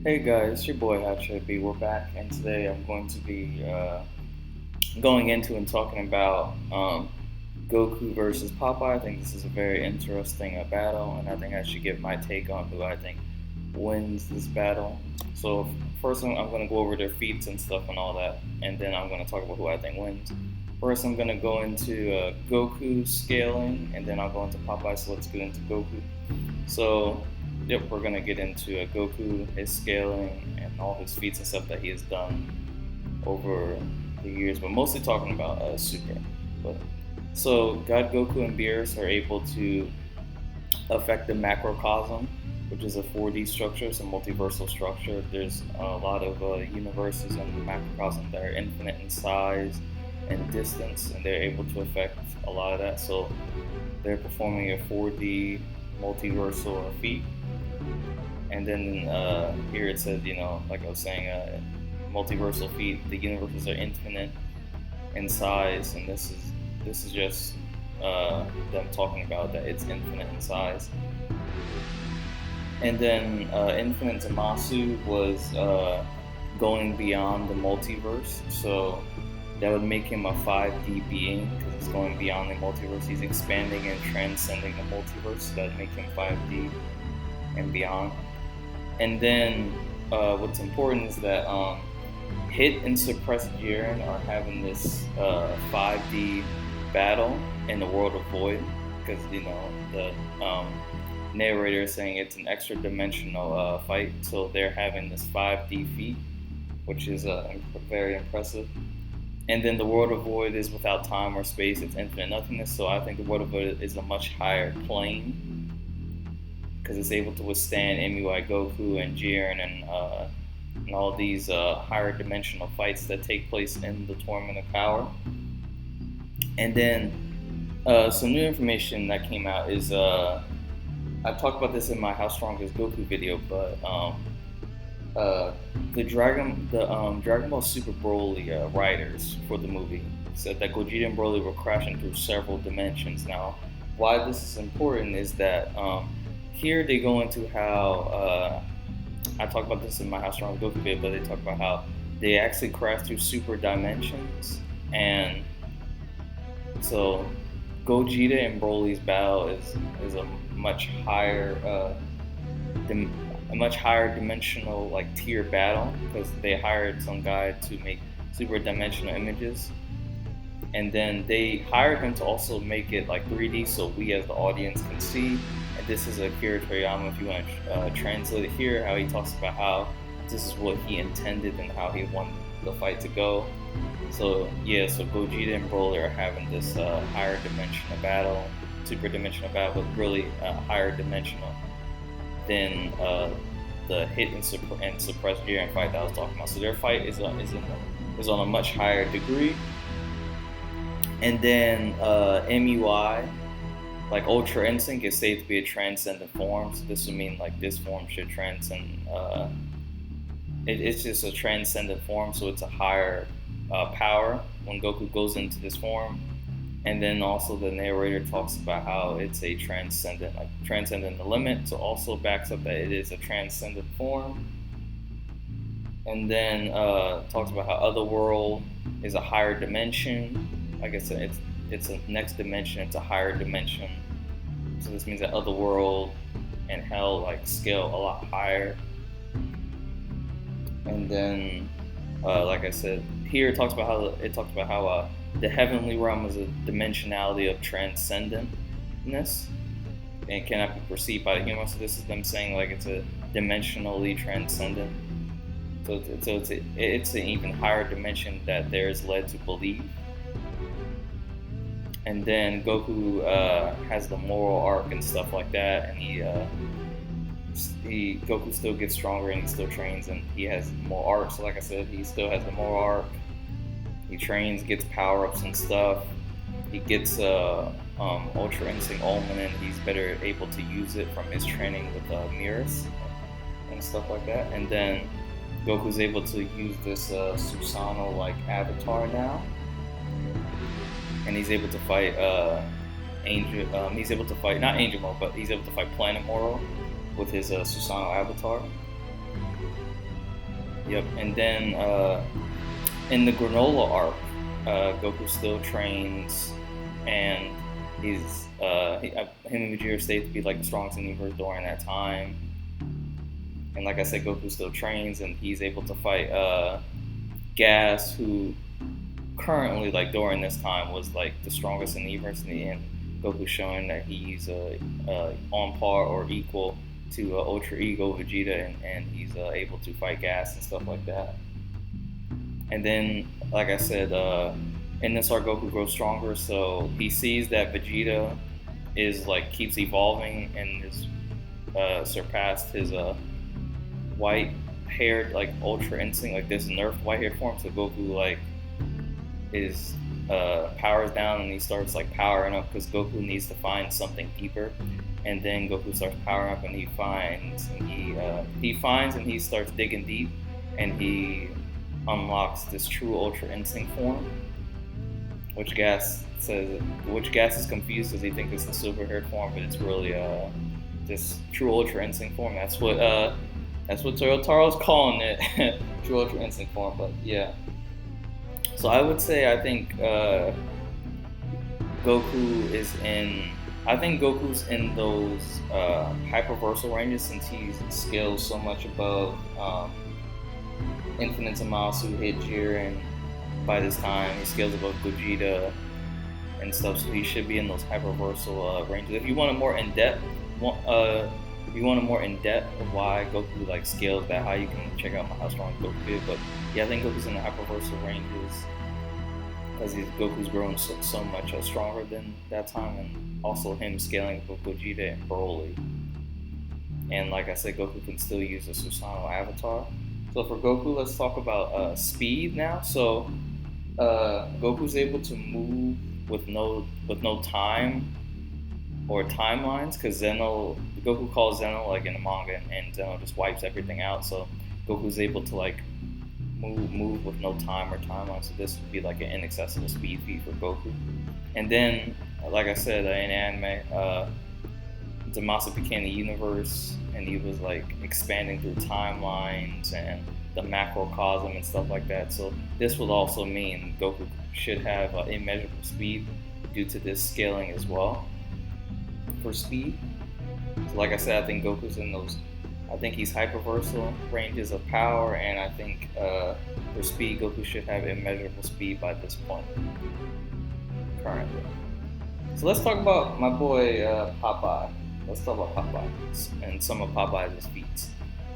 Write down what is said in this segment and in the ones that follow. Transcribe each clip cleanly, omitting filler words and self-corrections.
Hey guys, it's your boy HB. We're back, and today I'm going to be going into and talking about Goku versus Popeye. I think this is a very interesting battle, and I think I should give my take on who I think wins this battle. So first, I'm going to go over their feats and stuff and all that, and then I'm going to talk about who I think wins. First, I'm going to go into Goku scaling, and then I'll go into Popeye. So let's get into Goku. So yep, we're gonna get into Goku, his scaling, and all his feats and stuff that he has done over the years, but mostly talking about Super. But so God Goku and Beerus are able to affect the macrocosm, which is a 4D structure, it's a multiversal structure. There's a lot of universes in the macrocosm that are infinite in size and distance, and they're able to affect a lot of that. So they're performing a 4D multiversal feat. And then here it says, like I was saying, multiversal feat. The universes are infinite in size, and this is just them talking about that it's infinite in size. And then Infinite Zamasu was going beyond the multiverse, so that would make him a 5D being because it's going beyond the multiverse. He's expanding and transcending the multiverse, so that would make him 5D and beyond. And then what's important is that Hit and Suppressed Jiren are having this 5D battle in the world of Void because the narrator is saying it's an extra dimensional fight, so they're having this 5D feat, which is very impressive. And then the world of Void is without time or space; it's infinite nothingness. So I think the world of Void is a much higher plane because it's able to withstand MUI Goku and Jiren and all these higher dimensional fights that take place in the Tournament of Power. And then some new information that came out is I talked about this in my How Strong Is Goku video, but the Dragon Ball Super Broly writers for the movie said that Gogeta and Broly were crashing through several dimensions. Now, why this is important is that here they go into how I talked about this in my How Strong Goku video, but they talk about how they actually crash through super dimensions, and so Gogeta and Broly's battle is a much higher dimensional like tier battle because they hired some guy to make super dimensional images, and then they hired him to also make it like 3D so we as the audience can see. And this is Akira Toriyama, if you want to translate it here, how he talks about how this is what he intended and how he wanted the fight to go. So yeah, so Gogeta and Broly are having this higher dimensional battle, super dimensional battle, but really higher dimensional than the Hit and Suppressed Jiren fight that I was talking about. So their fight is on a much higher degree. And then MUI, like Ultra Instinct, is said to be a transcendent form. So this would mean like this form should transcend. It's just a transcendent form, so it's a higher power when Goku goes into this form. And then also the narrator talks about how it's a transcendent the limit, so also backs up that it is a transcendent form. And then talks about how Otherworld is a higher dimension. Like I said, it's a next dimension, it's a higher dimension. So this means that Otherworld and Hell like scale a lot higher. And then like I said, here it talks about how the heavenly realm is a dimensionality of transcendentness and cannot be perceived by the human. So this is them saying like it's a dimensionally transcendent. So it's an even higher dimension that there is led to believe. And then Goku has the moral arc and stuff like that, and Goku still gets stronger and he still trains and he has more arc. So like I said, he still has the moral arc. He trains, gets power-ups and stuff. He gets Ultra Instinct Omen, and he's better able to use it from his training with Mirrors and stuff like that. And then Goku's able to use this Susanoo-like avatar now, and he's able to fight Angel. He's able to fight not Angel Mode, but he's able to fight Planet Moro with his Susanoo avatar. Yep. And then in the granola arc, Goku still trains, and him and Vegeta stayed to be like the strongest in the universe during that time. And like I said, Goku still trains, and he's able to fight Gas, who currently, like during this time, was like the strongest in the universe. In the end, Goku showing that he's on par or equal to Ultra Ego Vegeta, and he's able to fight Gas and stuff like that. And then, like I said, in this arc, Goku grows stronger, so he sees that Vegeta is like keeps evolving and is surpassed his white-haired like Ultra Instinct, like this nerfed white-haired form. So Goku like is powers down, and he starts like powering up because Goku needs to find something deeper. And then Goku starts powering up, and he finds and he starts digging deep, and he unlocks this true Ultra Instinct form, which Gas is confused because he thinks it's the silver haired form, but it's really this true Ultra Instinct form. That's what Toyotaro's calling it, true Ultra Instinct form. But yeah, so I would say I think Goku's in those hyperversal ranges, since he scales so much above Infinite Zamasu, hit Jiren. By this time, he scales above Gogeta and stuff, so he should be in those hyperversal ranges. If you want a more in depth, of why Goku like scales that high, you can check out how strong Goku is. But yeah, I think Goku's in the hyperversal ranges because Goku's grown so much stronger than that time, and also him scaling above Gogeta and Broly. And like I said, Goku can still use the Susanoo avatar. So for Goku, let's talk about speed now. So Goku's able to move with no time or timelines, because Goku calls Zeno like in the manga, and Zeno just wipes everything out. So Goku's able to like move with no time or timeline. So this would be like an inaccessible speed feat for Goku. And then, like I said, in anime, Zamasu became the universe, and he was like expanding through timelines and the macrocosm and stuff like that. So this would also mean Goku should have immeasurable speed due to this scaling as well for speed. So like I said, I think Goku's in those, I think he's hyperversal ranges of power, and I think for speed, Goku should have immeasurable speed by this point currently. So let's talk about my boy Popeye. Let's talk about Popeye and some of Popeye's feats.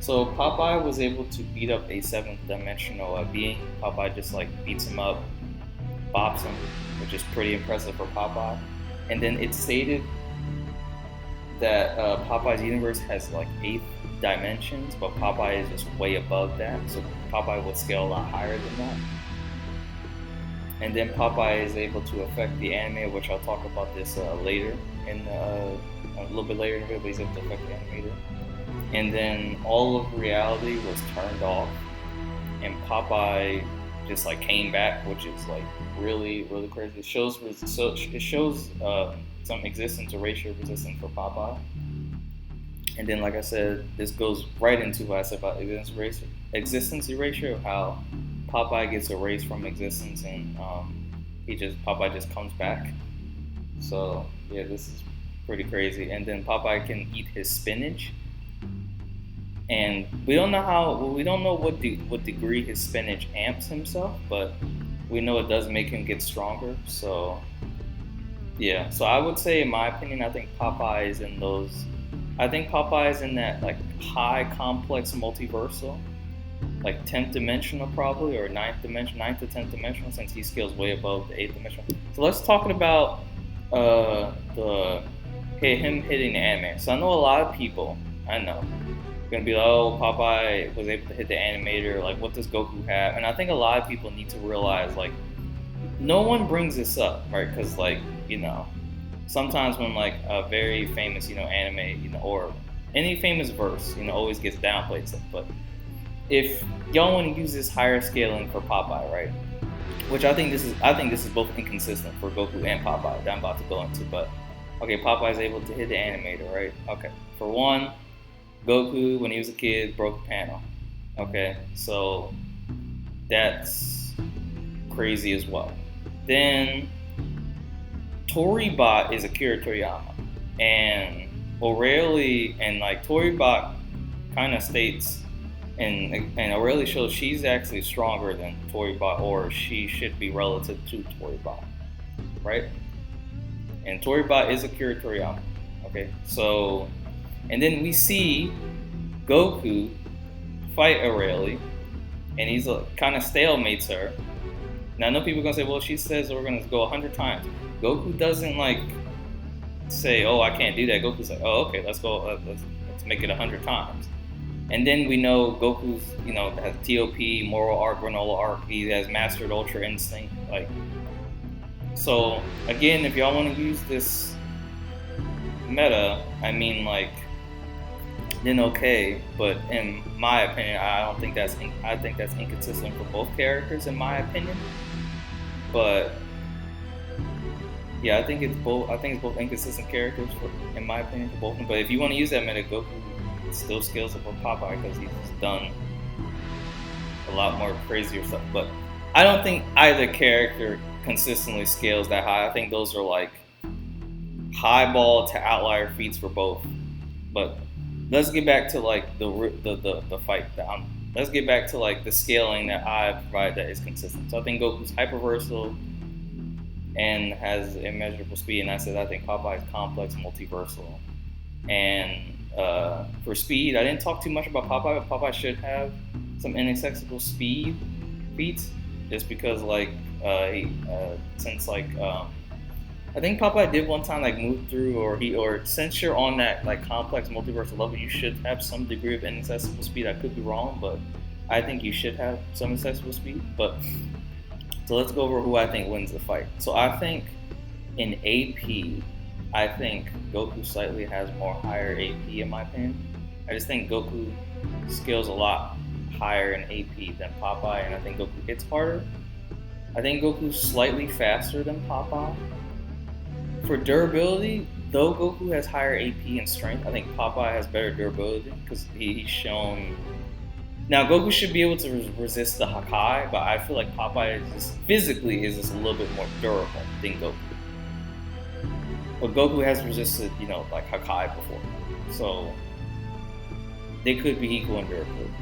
So Popeye was able to beat up a seventh dimensional being. Popeye just like beats him up, bops him, which is pretty impressive for Popeye. And then it's stated that Popeye's universe has like 8 dimensions, but Popeye is just way above that. So Popeye would scale a lot higher than that. And then Popeye is able to affect the anime, which I'll talk about this later a little bit later in the video, but he's able to affect the animator. And then all of reality was turned off, and Popeye just like came back, which is like really, really crazy. It shows some existence erasure resistance for Popeye. And then, like I said, this goes right into what I said about existence erasure, of how Popeye gets erased from existence, and Popeye just comes back. So yeah, this is pretty crazy. And then Popeye can eat his spinach, and we don't know what degree his spinach amps himself, but we know it does make him get stronger. So yeah, so I would say, in my opinion, I think Popeye is in that like high complex multiversal, like 10th dimensional probably, or 9th to 10th dimensional, since he scales way above the 8th dimensional. So let's talk about him hitting the anime. So I know a lot of people, gonna be like, oh, Popeye was able to hit the animator, like what does Goku have? And I think a lot of people need to realize, like, no one brings this up, right? Because like, sometimes when like a very famous, anime, or any famous verse, always gets downplayed stuff. But if y'all want to use this higher scaling for Popeye, right? Which I think this is both inconsistent for Goku and Popeye that I'm about to go into. But okay, Popeye's able to hit the animator, right? Okay. For one, Goku, when he was a kid, broke a panel. Okay, so that's crazy as well. Then Toribot is Akira Toriyama, and O'Reilly and like Toribot kind of states, and O'Reilly shows she's actually stronger than Toribot, or she should be relative to Toribot, right? And Toribot is Akira Toriyama. Okay, so and then we see Goku fight O'Reilly, and he's kind of stalemates her. Now I know people are gonna say, well, she says we're gonna go 100 times. Goku doesn't like say, oh, I can't do that. Goku's like, oh, okay, let's go, let's make it 100 times. And then we know Goku's, has TOP, moral arc, granola arc. He has mastered Ultra Instinct. Like, so again, if y'all want to use this meta, I mean, like, then okay. But in my opinion, I think that's inconsistent for both characters, in my opinion. But yeah, I think it's both inconsistent characters, in my opinion, for both of them. But if you want to use that meta, Goku still scales up with Popeye because he's done a lot more crazier stuff. But I don't think either character consistently scales that high. I think those are like highball to outlier feats for both. But let's get back to like the fight. Let's get back to like the scaling that I provide that is consistent. So I think Goku's hyper versatile and has immeasurable speed, and I think Popeye is complex and multiversal. And for speed, I didn't talk too much about Popeye, but Popeye should have some inaccessible speed feats, just because since I think Popeye did one time like move through, or since you're on that like complex multiversal level, you should have some degree of inaccessible speed. I could be wrong, but I think you should have some inaccessible speed. But so let's go over who I think wins the fight. So I think in AP, I think Goku slightly has more higher AP in my opinion. I just think Goku scales a lot higher in AP than Popeye, and I think Goku hits harder. I think Goku's slightly faster than Popeye. For durability, though Goku has higher AP and strength, I think Popeye has better durability because he's shown. Now Goku should be able to resist the Hakai, but I feel like Popeye is physically a little bit more durable than Goku. But Goku has resisted, like Hakai before, so they could be equal in durability.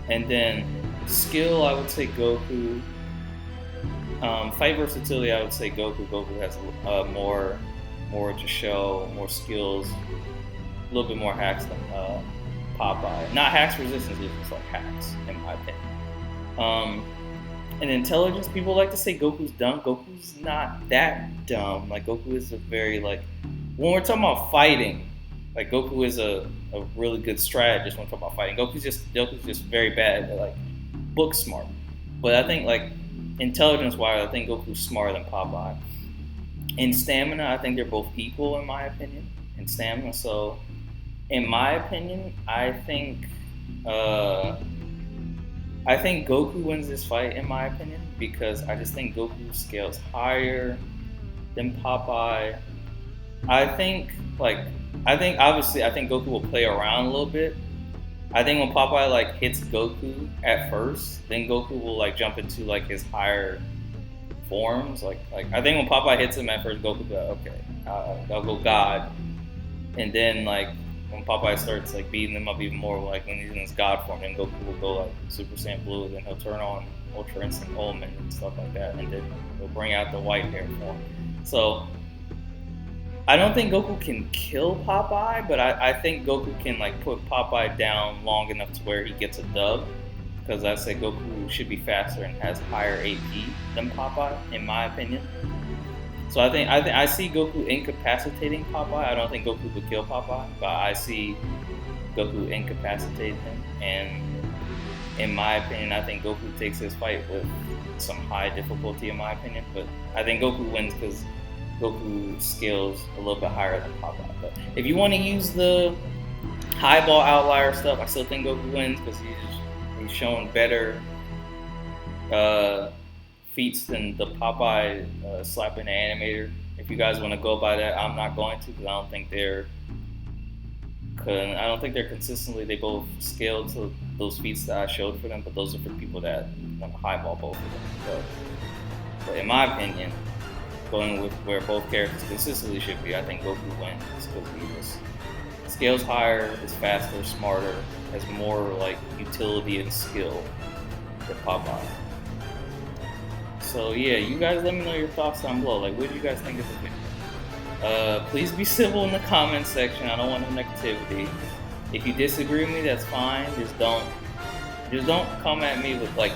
And then skill, I would say Goku. Fight versatility, I would say Goku. Goku has more to show, more skills, a little bit more hacks than Popeye. Not hacks resistance, just like hacks, in my opinion. And intelligence, people like to say Goku's dumb. Goku's not that dumb. Like, Goku is a very, like, when we're talking about fighting, like, Goku is a really good strategist when we're talking about fighting. Goku's just very bad at, like, book smart. But I think, like, intelligence-wise, I think Goku's smarter than Popeye. In stamina, I think they're both equal, in my opinion, in stamina. So, in my opinion, I think Goku wins this fight, in my opinion, because I just think Goku scales higher than Popeye. I think Goku will play around a little bit. I think when Popeye like hits Goku at first, then Goku will like jump into like his higher forms. Like I think when Popeye hits him at first, Goku will go, okay, I'll go God, and then like when Popeye starts like beating him up even more, like when he's in his God form, then Goku will go like Super Saiyan Blue, then he'll turn on Ultra Instinct Omen and stuff like that, and then he'll bring out the white hair form. So I don't think Goku can kill Popeye, but I think Goku can like put Popeye down long enough to where he gets a dub. Because I say Goku should be faster and has higher AP than Popeye, in my opinion. So I see Goku incapacitating Popeye. I don't think Goku could kill Popeye, but I see Goku incapacitating him. And in my opinion, I think Goku takes this fight with some high difficulty, in my opinion. But I think Goku wins because Goku scales a little bit higher than Popeye. But if you want to use the highball outlier stuff, I still think Goku wins because he's shown better feats than the Popeye slapping the animator. If you guys want to go by that, I'm not going to because I don't think they're Cause I don't think they're consistently. They both scale to those feats that I showed for them, but those are for people that want to highball both of them. But in my opinion, going with where both characters consistently should be, I think Goku wins because he just scales higher, is faster, smarter, has more like utility and skill than Popeye. So yeah, you guys let me know your thoughts down below. Like, what do you guys think of the video? Please be civil in the comment section. I don't want no negativity. If you disagree with me, that's fine. Just don't come at me with like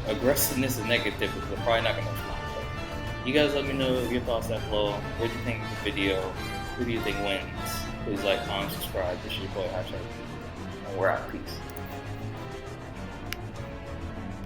aggressiveness and negativity. Because I'm probably not gonna respond. But you guys let me know your thoughts down below. What do you think of the video? Who do you think wins? Please like, comment, subscribe. This is your boy, and we're out. Peace.